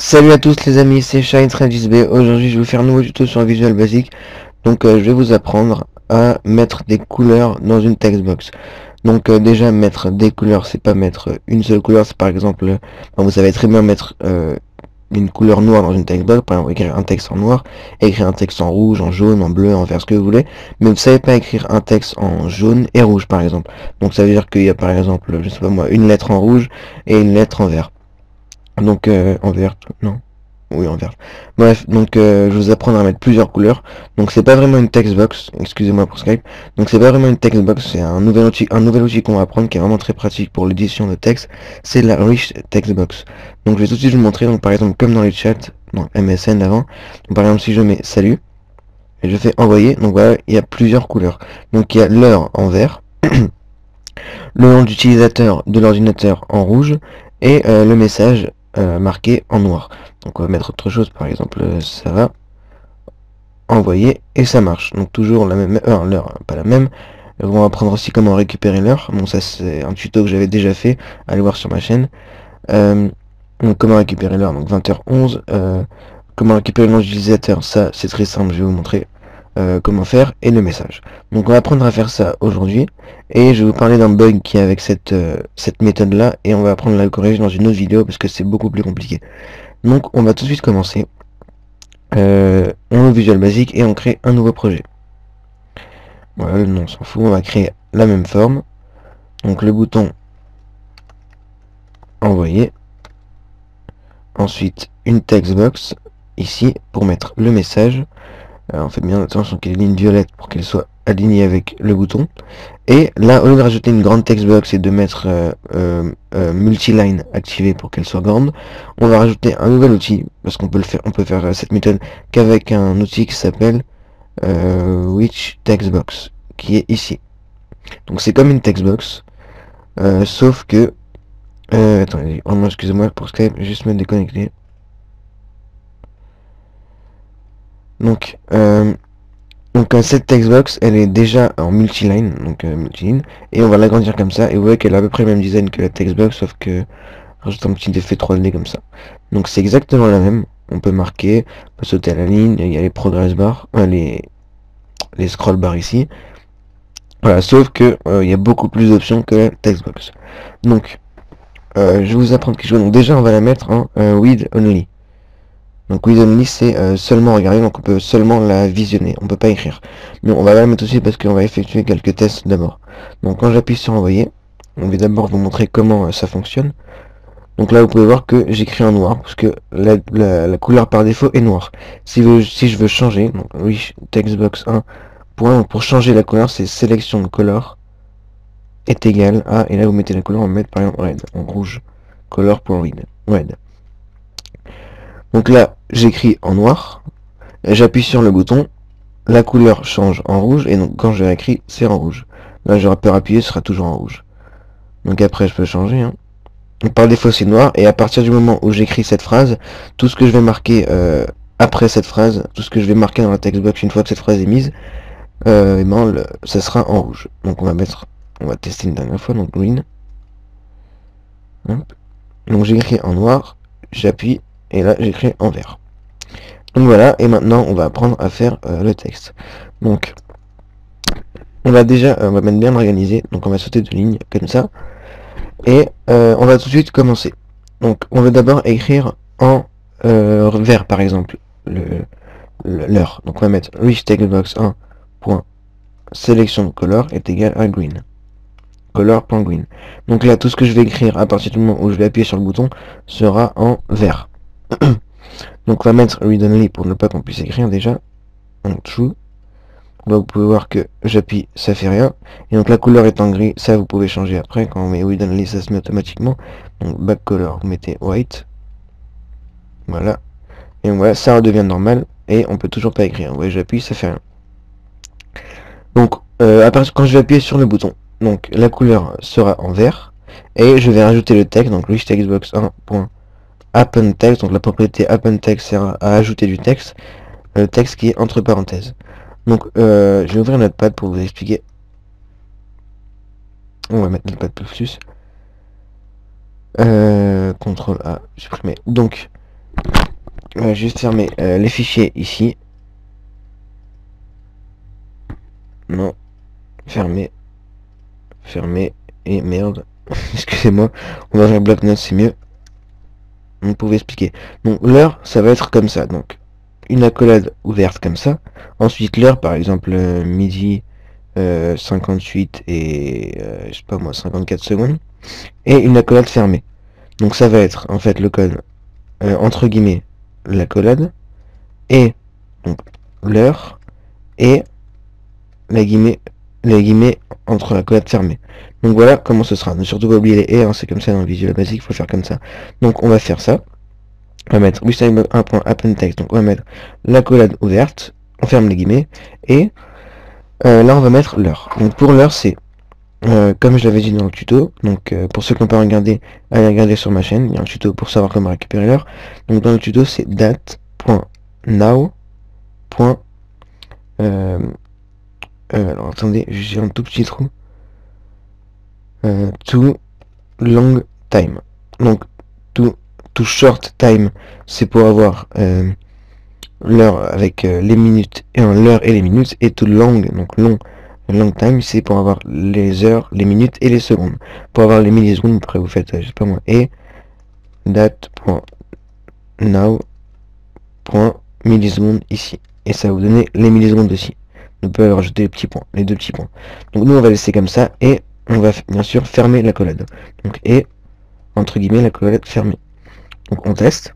Salut à tous les amis, c'est Shine13B. Aujourd'hui je vais vous faire un nouveau tuto sur Visual Basic. Donc je vais vous apprendre à mettre des couleurs dans une textbox. Donc déjà mettre des couleurs, c'est pas mettre une seule couleur, c'est par exemple, vous savez très bien mettre une couleur noire dans une textbox, par exemple écrire un texte en noir, écrire un texte en rouge, en jaune, en bleu, en vert, ce que vous voulez, mais vous savez pas écrire un texte en jaune et rouge par exemple. Donc ça veut dire qu'il y a par exemple, je sais pas moi, une lettre en rouge et une lettre en vert. Donc en vert, non. Oui, en vert. Bref, donc je vous apprends à mettre plusieurs couleurs. Donc c'est pas vraiment une textbox, excusez-moi pour Skype. Donc c'est pas vraiment une textbox, c'est un nouvel outil qu'on va apprendre qui est vraiment très pratique pour l'édition de texte. C'est la Rich Textbox. Donc je vais tout de suite vous montrer. Donc par exemple comme dans les chats, dans MSN avant. Donc, par exemple si je mets salut et je fais envoyer, donc voilà, il y a plusieurs couleurs. Donc il y a l'heure en vert, le nom d'utilisateur de l'ordinateur en rouge et le message marqué en noir. Donc on va mettre autre chose, par exemple ça va envoyer et ça marche. Donc toujours la même heure, l'heure pas la même. On va apprendre aussi comment récupérer l'heure. Bon ça c'est un tuto que j'avais déjà fait, allez voir sur ma chaîne. Donc comment récupérer l'heure, donc 20h11. Comment récupérer le nom d'utilisateur, ça c'est très simple, je vais vous montrer comment faire, et le message. Donc on va apprendre à faire ça aujourd'hui, et je vais vous parler d'un bug qui est avec cette méthode là, et on va apprendre à la corriger dans une autre vidéo parce que c'est beaucoup plus compliqué. Donc on va tout de suite commencer. On ouvre Visual Basic et on crée un nouveau projet. Voilà, le nom on s'en fout, on va créer la même forme. Donc le bouton envoyer. Ensuite une textbox ici pour mettre le message. On fait bien attention qu'il y ait une ligne violette pour qu'elle soit alignée avec le bouton. Et là, au lieu de rajouter une grande textbox et de mettre multiline activée pour qu'elle soit grande, on va rajouter un nouvel outil, parce qu'on peut le faire, on peut faire cette méthode qu'avec un outil qui s'appelle Which Textbox, qui est ici. Donc c'est comme une textbox, sauf que attendez, excusez-moi pour Skype, je vais juste me déconnecter. Donc cette textbox, elle est déjà en multiline, donc multiline, et on va l'agrandir comme ça, et vous voyez qu'elle a à peu près le même design que la textbox, sauf que rajoute un petit effet 3D comme ça. Donc c'est exactement la même, on peut marquer, on peut sauter à la ligne, il y a les progress bars, les scroll bars ici, voilà, sauf que il y a beaucoup plus d'options que la textbox. Donc, je vais vous apprendre quelque chose, donc déjà on va la mettre en read only. Donc read only c'est seulement regarder, donc on peut seulement la visionner, on peut pas écrire. Mais on va la mettre aussi parce qu'on va effectuer quelques tests d'abord. Donc quand j'appuie sur envoyer, on va d'abord vous montrer comment ça fonctionne. Donc là vous pouvez voir que j'écris en noir parce que la couleur par défaut est noire. Si je veux changer, donc oui, textbox 1, pour changer la couleur c'est sélection de color est égal à, et là vous mettez la couleur, on va mettre par exemple red, en rouge, color.red, red. Donc là j'écris en noir, j'appuie sur le bouton, la couleur change en rouge, et donc quand je réécris, c'est en rouge. Là j'aurais pu appuyer, ce sera toujours en rouge. Donc après je peux changer, hein. Donc, par défaut c'est noir, et à partir du moment où j'écris cette phrase, tout ce que je vais marquer après cette phrase, tout ce que je vais marquer dans la textbox une fois que cette phrase est mise, ça sera en rouge. Donc on va tester une dernière fois, donc green. Hop. Donc j'écris en noir, j'appuie, et là j'écris en vert. Donc voilà, et maintenant on va apprendre à faire le texte. Donc on va mettre bien organisé, donc on va sauter de ligne comme ça, et on va tout de suite commencer. Donc on va d'abord écrire en vert par exemple l'heure. Donc on va mettre reach textbox 1 point sélection de color est égal à green. Color.green. Donc là tout ce que je vais écrire à partir du moment où je vais appuyer sur le bouton sera en vert. Donc on va mettre read only pour ne pas qu'on puisse écrire déjà. Donc true. Donc vous pouvez voir que j'appuie, ça fait rien. Et donc la couleur est en gris, ça vous pouvez changer après. Quand on met read only, ça se met automatiquement. Donc back color, vous mettez white. Voilà. Et donc voilà, ça redevient normal. Et on peut toujours pas écrire. Vous voyez, j'appuie, ça fait rien. Donc quand je vais appuyer sur le bouton, donc la couleur sera en vert. Et je vais rajouter le texte, donc reach textbox 1.append text. Donc la propriété append text sert à ajouter du texte. Le texte qui est entre parenthèses. Donc je vais ouvrir Notepad pour vous expliquer. On va mettre Notepad plus. CTRL A, supprimer. Donc on va juste fermer les fichiers ici. Non, fermer, fermer, et merde, excusez-moi, on va faire bloc-notes, c'est mieux. On pouvait expliquer. Donc l'heure, ça va être comme ça. Donc une accolade ouverte comme ça. Ensuite l'heure, par exemple midi 58 et je sais pas moi 54 secondes. Et une accolade fermée. Donc ça va être en fait le code entre guillemets l'accolade et donc l'heure et les guillemets entre l'accolade fermée. Donc voilà comment ce sera. Ne surtout pas oublier les et, hein, c'est comme ça dans le Visual Basic, il faut faire comme ça. Donc on va faire ça. On va mettre WishTimeBlock1.AppendText, donc on va mettre l'accolade ouverte, on ferme les guillemets, et là on va mettre l'heure. Donc pour l'heure c'est, comme je l'avais dit dans le tuto, donc pour ceux qui n'ont pas regardé, allez regarder sur ma chaîne, il y a un tuto pour savoir comment récupérer l'heure. Donc dans le tuto c'est date.now. Alors attendez, j'ai un tout petit trou. To long time. Donc to short time, c'est pour avoir l'heure avec les minutes et l'heure et les minutes, et to long, donc long time, c'est pour avoir les heures, les minutes et les secondes. Pour avoir les millisecondes, après vous faites, je sais pas moi, et date.now.millisecondes ici. Et ça va vous donner les millisecondes ici. On peut rajouter les petits points, les deux petits points. Donc nous on va laisser comme ça, et on va bien sûr fermer la collade. Donc et entre guillemets la collade fermée. Donc on teste.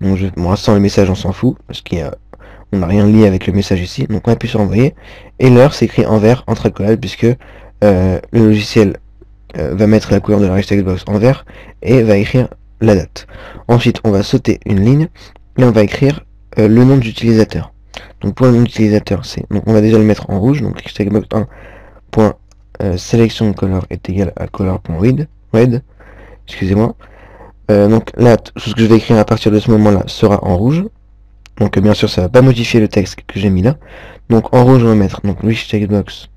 Donc moi sans le message on s'en fout, parce on n'a rien lié avec le message ici. Donc on appuie sur envoyer. Et l'heure s'écrit en vert entre accolades, puisque le logiciel va mettre la couleur de la textbox en vert et va écrire la date. Ensuite on va sauter une ligne et on va écrire le nom d'utilisateur. Donc pour le nom d'utilisateur c'est. Donc on va déjà le mettre en rouge, donc textbox1.selection color est égal à color.red. Excusez-moi. Donc là, tout ce que je vais écrire à partir de ce moment-là sera en rouge. Donc bien sûr, ça va pas modifier le texte que j'ai mis là. Donc en rouge, on va mettre donc textbox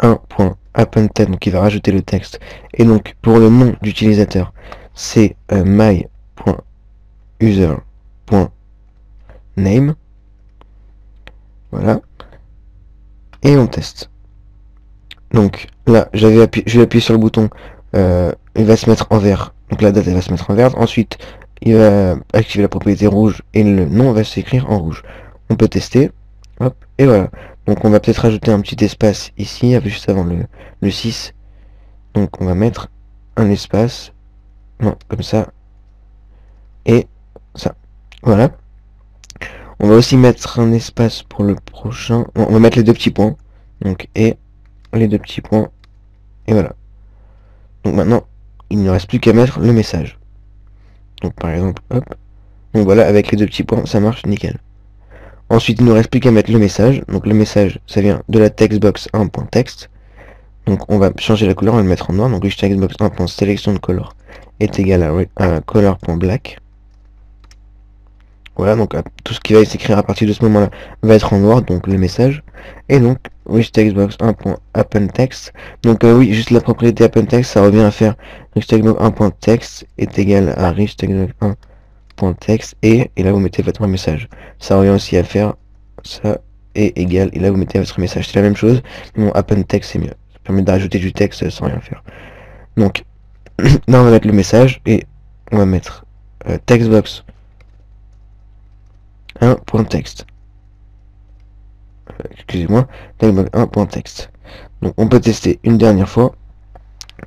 1.appendText, donc qui va rajouter le texte. Et donc pour le nom d'utilisateur, c'est my.user.name. Voilà. Et on teste. Donc là, je vais appuyer sur le bouton. Il va se mettre en vert. Donc la date elle va se mettre en vert. Ensuite, il va activer la propriété rouge et le nom va s'écrire en rouge. On peut tester. Hop, et voilà. Donc on va peut-être rajouter un petit espace ici, juste avant le 6. Donc on va mettre un espace. Non, comme ça. Et ça. Voilà. On va aussi mettre un espace pour le prochain. Bon, on va mettre les deux petits points. Donc et les deux petits points. Et voilà. Donc maintenant, il ne reste plus qu'à mettre le message. Donc par exemple, hop. Donc voilà, avec les deux petits points, ça marche nickel. Ensuite, il ne nous reste plus qu'à mettre le message. Donc le message, ça vient de la textbox 1.text. Donc on va changer la couleur, on va le mettre en noir. Donc textbox 1.selection de color est égal à color.black. Voilà, donc tout ce qui va s'écrire à partir de ce moment-là va être en noir, donc le message. Et donc textbox 1.appendText. Donc oui, juste la propriété appendText, ça revient à faire textbox 1.text est égal à textbox 1.text et là vous mettez votre message. Ça revient aussi à faire ça est égal, et là vous mettez votre message. C'est la même chose, mais mon appendText c'est mieux. Ça permet de rajouter du texte sans rien faire. Donc là on va mettre le message et on va mettre textbox 1.text. Excusez-moi, textbox 1.text. Donc on peut tester une dernière fois.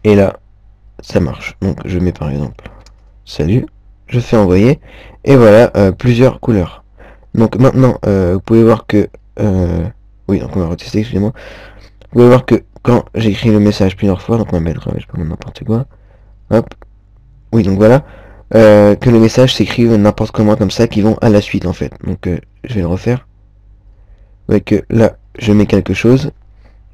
Et là, ça marche. Donc je mets par exemple salut, je fais envoyer. Et voilà, plusieurs couleurs. Donc maintenant, vous pouvez voir que... oui, donc on va retester, excusez-moi. Vous pouvez voir que quand j'écris le message plusieurs fois, donc on va mettre, je sais pas, n'importe quoi. Hop. Oui, donc voilà. Que le message s'écrive n'importe comment comme ça, qui vont à la suite en fait. Donc je vais le refaire. Vous voyez que là, je mets quelque chose.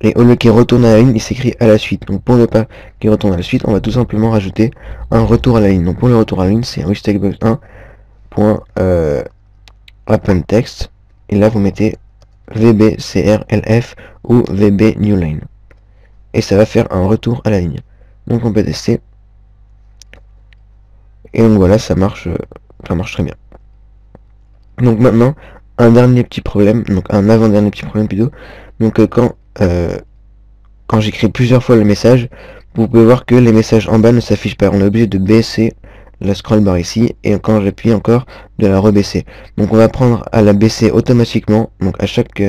Et au lieu qu'il retourne à la ligne, il s'écrit à la suite. Donc pour ne pas qu'il retourne à la suite, on va tout simplement rajouter un retour à la ligne. Donc pour le retour à la ligne, c'est textbox1.appendText. Et là, vous mettez vbcrlf ou vbNewLine. Et ça va faire un retour à la ligne. Donc on peut tester. Et donc voilà, ça marche très bien. Donc maintenant, un dernier petit problème, donc un avant-dernier petit problème plutôt. Donc quand j'écris plusieurs fois le message, vous pouvez voir que les messages en bas ne s'affichent pas. On est obligé de baisser la scroll bar ici, et quand j'appuie encore, de la rebaisser. Donc on va apprendre à la baisser automatiquement. Donc à chaque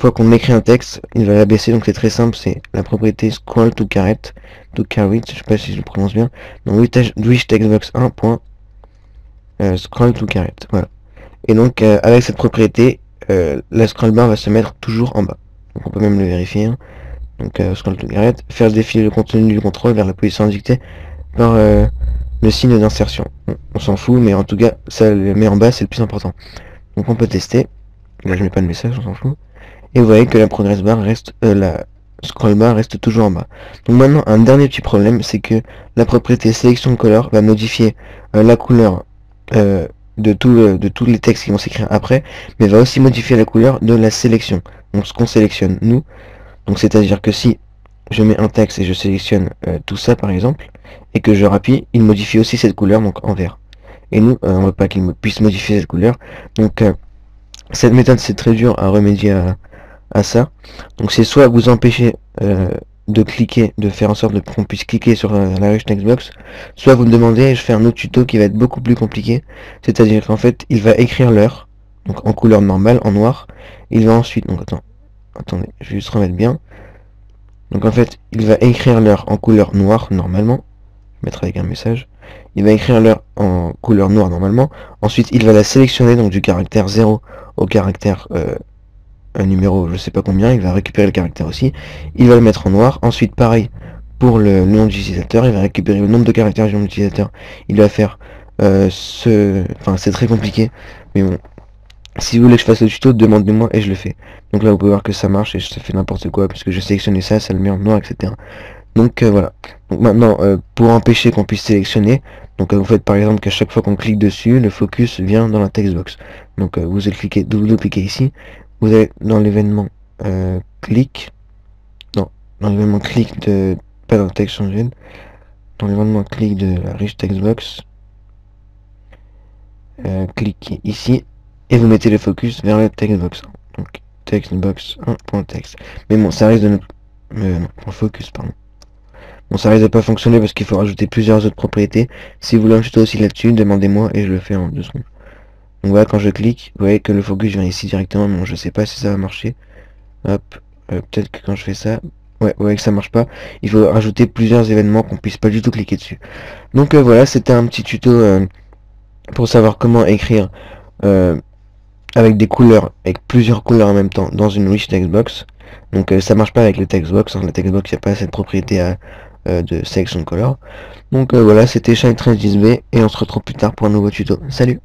fois qu'on écrit un texte, il va la baisser. Donc c'est très simple, c'est la propriété scroll to caret, je sais pas si je le prononce bien. Donc wish textbox 1. Scroll to caret, voilà. Et donc avec cette propriété, la scroll bar va se mettre toujours en bas. Donc on peut même le vérifier, hein. Donc scroll to caret, faire défiler le contenu du contrôle vers la position indiquée par le signe d'insertion. On s'en fout, mais en tout cas, ça le met en bas, c'est le plus important. Donc on peut tester. Là je mets pas de message, on s'en fout. Et vous voyez que la progress bar reste, la scroll bar reste toujours en bas. Donc maintenant, un dernier petit problème, c'est que la propriété sélection de color va modifier la couleur de tous les textes qui vont s'écrire après, mais va aussi modifier la couleur de la sélection. Donc ce qu'on sélectionne nous. Donc c'est-à-dire que si je mets un texte et je sélectionne tout ça par exemple, et que je rappuie, il modifie aussi cette couleur, donc en vert. Et nous, on veut pas qu'il puisse modifier cette couleur. Donc cette méthode, c'est très dur à remédier à ça. Donc c'est soit vous empêchez de cliquer, de faire en sorte qu'on puisse cliquer sur la riche textbox, soit vous me demandez et je fais un autre tuto qui va être beaucoup plus compliqué. C'est-à-dire qu'en fait, il va écrire l'heure, donc en couleur normale, en noir. Il va ensuite, donc attendez, je vais juste remettre bien. Donc en fait, il va écrire l'heure en couleur noire normalement. Je vais mettre avec un message. Il va écrire l'heure en couleur noire normalement. Ensuite, il va la sélectionner, donc du caractère 0 au caractère un numéro je sais pas combien. Il va récupérer le caractère aussi. Il va le mettre en noir. Ensuite, pareil pour le nom d'utilisateur. Il va récupérer le nombre de caractères du nom d'utilisateur. Il va faire Enfin, c'est très compliqué. Mais bon, si vous voulez que je fasse le tuto, demandez-moi et je le fais. Donc là, vous pouvez voir que ça marche et je fais n'importe quoi puisque je sélectionne ça le met en noir, etc. Donc voilà. Donc maintenant, pour empêcher qu'on puisse sélectionner, donc vous faites par exemple qu'à chaque fois qu'on clique dessus, le focus vient dans la textbox. Donc vous allez cliquer, double-cliquer ici, vous allez dans l'événement clic, non, dans l'événement clic de, pas dans le text engine, dans l'événement clic de la rich textbox, cliquez ici et vous mettez le focus vers le textbox 1. Donc textbox 1.text. Mais bon, ça risque de non, focus, pardon. Bon, ça risque de pas fonctionner parce qu'il faut rajouter plusieurs autres propriétés. Si vous voulez un tuto aussi là-dessus, demandez-moi et je le fais en 2 secondes. Donc voilà, quand je clique, vous voyez que le focus vient ici directement, mais bon, je sais pas si ça va marcher. Hop, peut-être que quand je fais ça, ouais, vous voyez que ça marche pas. Il faut rajouter plusieurs événements qu'on puisse pas du tout cliquer dessus. Donc voilà, c'était un petit tuto pour savoir comment écrire avec des couleurs, avec plusieurs couleurs en même temps dans une rich textbox. Donc ça marche pas avec le textbox, hein. La textbox, il n'y a pas cette propriété de selection color. Donc voilà, c'était Shine1310B et on se retrouve plus tard pour un nouveau tuto. Salut!